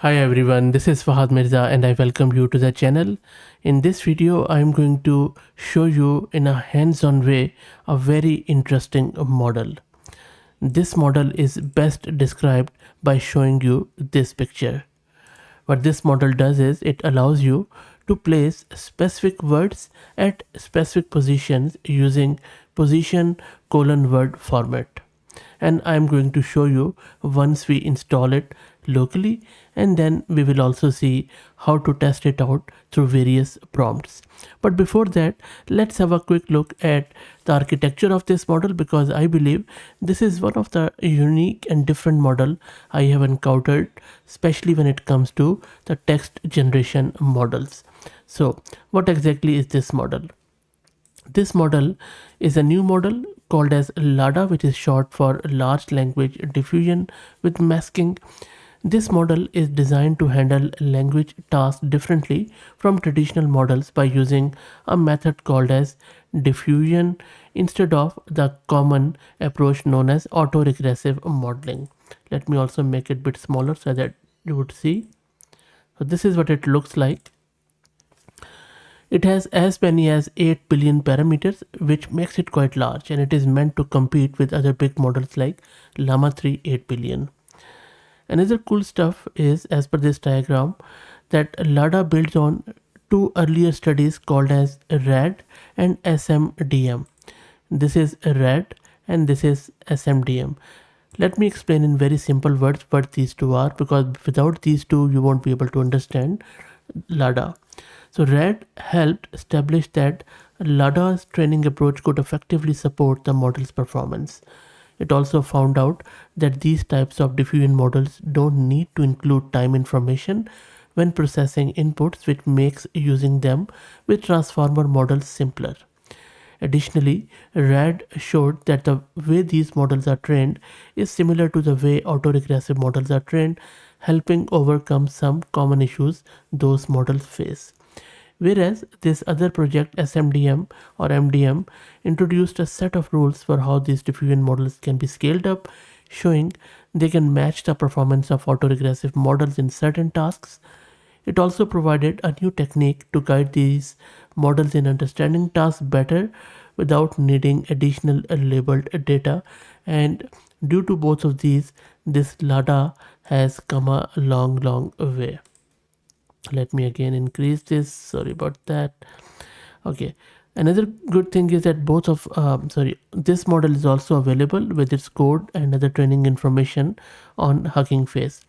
Hi everyone, this is Fahad Mirza and I welcome you to the channel. In this video, I'm going to show you in a hands-on way a very interesting model. This model is best described by showing you this picture. What this model does is it allows you to place specific words at specific positions using position colon word format. And I'm going to show you once we install it locally, and then we will also see how to test it out through various prompts. But before that, let's have a quick look at the architecture of this model, because I believe this is one of the unique and different model I have encountered, especially when it comes to the text generation models. So what exactly is this model? This model is a new model called as LLaDA, which is short for Large Language Diffusion with Masking. This model is designed to handle language tasks differently from traditional models by using a method called as diffusion instead of the common approach known as autoregressive modeling. Let me also make it a bit smaller so that you would see. So this is what it looks like. It has as many as 8 billion parameters, which makes it quite large, and it is meant to compete with other big models like Llama 3 8 billion. Another cool stuff is, as per this diagram, that LLaDA builds on two earlier studies called as RAD and SMDM. This is RAD and this is SMDM. Let me explain in very simple words what these two are, because without these two you won't be able to understand LLaDA. So RAD helped establish that LLaDA's training approach could effectively support the model's performance. It also found out that these types of diffusion models don't need to include time information when processing inputs, which makes using them with transformer models simpler. Additionally, RAD showed that the way these models are trained is similar to the way autoregressive models are trained, helping overcome some common issues those models face. Whereas this other project, SMDM or MDM, introduced a set of rules for how these diffusion models can be scaled up, showing they can match the performance of autoregressive models in certain tasks. It also provided a new technique to guide these models in understanding tasks better without needing additional labeled data. And due to both of these, this LLaDA has come a long way. Let me again increase this, sorry about that. Okay, another good thing is that this model is also available with its code and other training information on Hugging Face.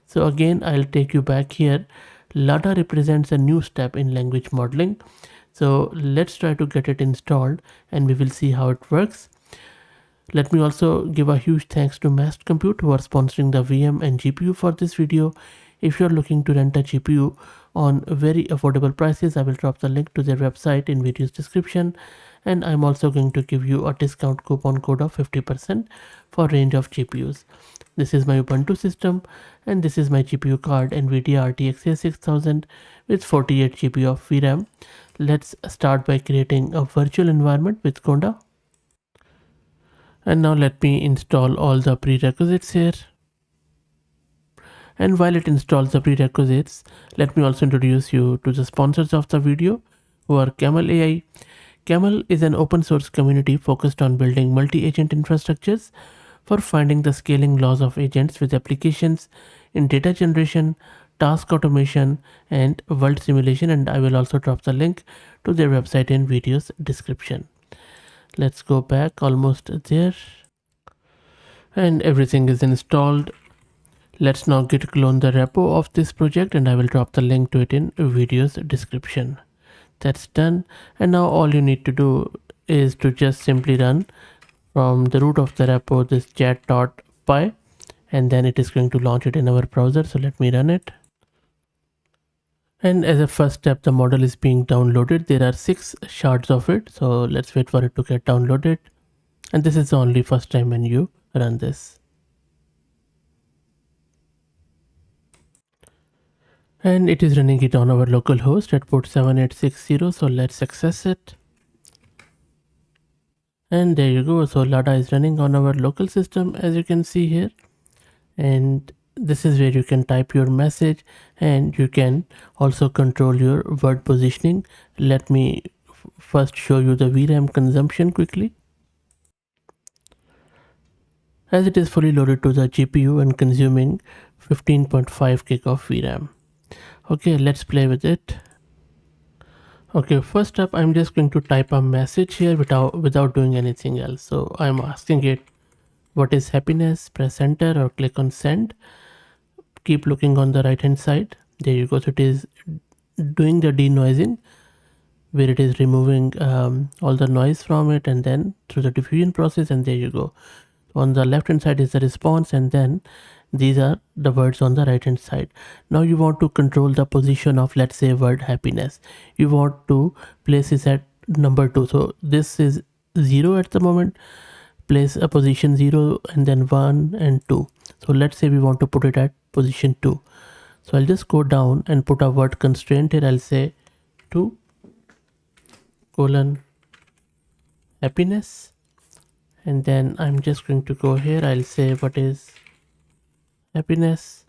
So again, I'll take you back here. LLaDA represents a new step in language modeling. So let's try to get it installed and we will see how it works. Let me also give a huge thanks to Massed Compute who are sponsoring the VM and GPU for this video. If you're looking to rent a GPU on very affordable prices, I will drop the link to their website in video's description. And I'm also going to give you a discount coupon code of 50% for range of GPUs. This is my Ubuntu system and this is my GPU card, NVIDIA RTX A6000 with 48 GB of VRAM. Let's start by creating a virtual environment with Conda. And now let me install all the prerequisites here. And while it installs the prerequisites, let me also introduce you to the sponsors of the video, who are Camel AI. Camel is an open source community focused on building multi-agent infrastructures for finding the scaling laws of agents with applications in data generation, task automation, and world simulation. And I will also drop the link to their website in video's description. Let's go back, almost there. And everything is installed. Let's now git clone the repo of this project and I will drop the link to it in video's description. That's done. And now all you need to do is to just simply run from the root of the repo this chat.py, and then it is going to launch it in our browser. So let me run it. And as a first step, the model is being downloaded. There are 6 shards of it. So let's wait for it to get downloaded. And this is the only first time when you run this. And it is running it on our local host at port 7860. So let's access it. And there you go. So LLaDA is running on our local system, as you can see here. And this is where you can type your message, and you can also control your word positioning. Let me first show you the VRAM consumption quickly. As it is fully loaded to the GPU and consuming 15.5 gig of VRAM. Okay, let's play with it. Okay, first up, I'm just going to type a message here without doing anything else. So I'm asking it, what is happiness? Press enter or click on send. Keep looking on the right hand side. There you go. So it is doing the denoising, where it is removing all the noise from it, and then through the diffusion process, and there you go. On the left hand side is the response, and then these are the words on the right hand side. Now you want to control the position of, let's say, word happiness. You want to place it at number 2. So this is 0 at the moment. Place a position 0 and then 1 and 2. So let's say we want to put it at position 2. So I'll just go down and put a word constraint here. I'll say 2 colon happiness, and then I'm just going to go here. I'll say, what is happiness?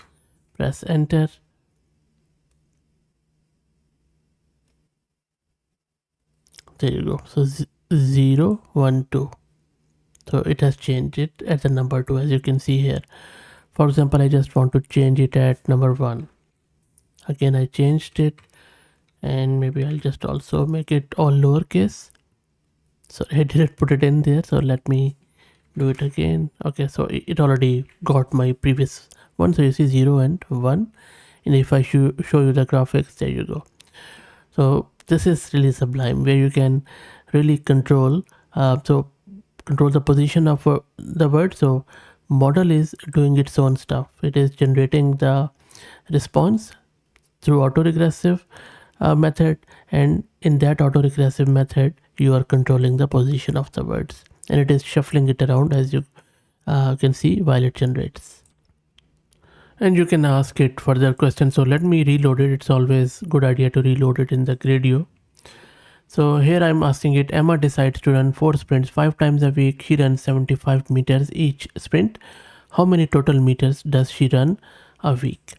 Press enter. There you go. So 0 1 2. So it has changed it at the number 2, as you can see here. For example, I just want to change it at number 1. Again, I changed it, and maybe I'll just also make it all lowercase. So I didn't put it in there, so let me do it again. Okay, so it already got my previous one. So you see 0 and 1, and if I show you the graphics, there you go. So this is really sublime, where you can really control control the position of the word. So model is doing its own stuff. It is generating the response through autoregressive method, and in that autoregressive method you are controlling the position of the words, and it is shuffling it around, as you can see, while it generates. And you can ask it further questions. So let me reload it. It's always good idea to reload it in the Gradio. So here I'm asking it, Emma decides to run 4 sprints 5 times a week. She runs 75 meters each sprint. How many total meters does she run a week?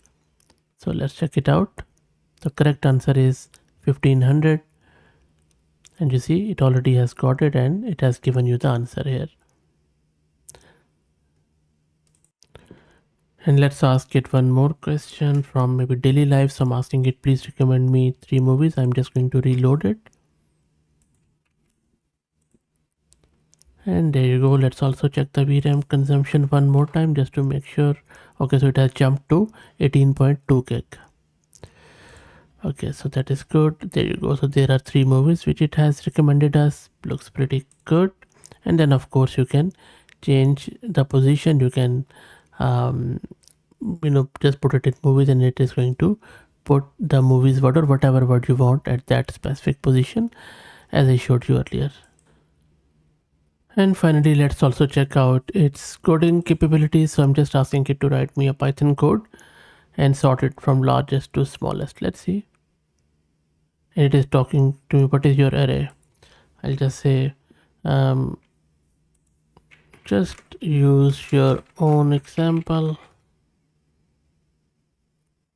So let's check it out. The correct answer is 1500. And you see, it already has got it, and it has given you the answer here. And let's ask it one more question from maybe daily life. So I'm asking it, please recommend me 3 movies. I'm just going to reload it. And there you go. Let's also check the VRAM consumption one more time just to make sure. Okay, so it has jumped to 18.2 gig. Okay, so that is good. There you go. So there are 3 movies which it has recommended us. Looks pretty good. And then of course you can change the position. You can just put it in movies, and it is going to put the movies word or whatever word you want at that specific position, as I showed you earlier. And finally, let's also check out its coding capabilities. So I'm just asking it to write me a Python code and sort it from largest to smallest. Let's see. And it is talking to me, what is your array? I'll just say, just use your own example.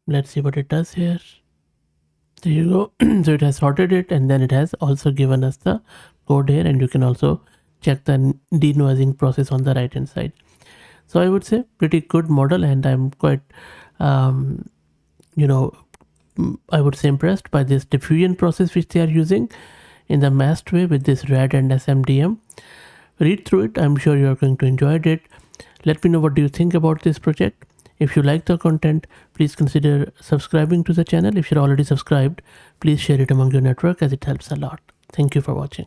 Let's see what it does here. There you go. So it has sorted it, and then it has also given us the code here, and you can also check the denoising process on the right hand side. So I would say pretty good model, and I'm quite I would say impressed by this diffusion process which they are using in the masked way with this RAD and SMDM. Read through it. I'm sure you're going to enjoy it. Let me know what do you think about this project. If you like the content, please consider subscribing to the channel. If you're already subscribed, please share it among your network, as it helps a lot. Thank you for watching.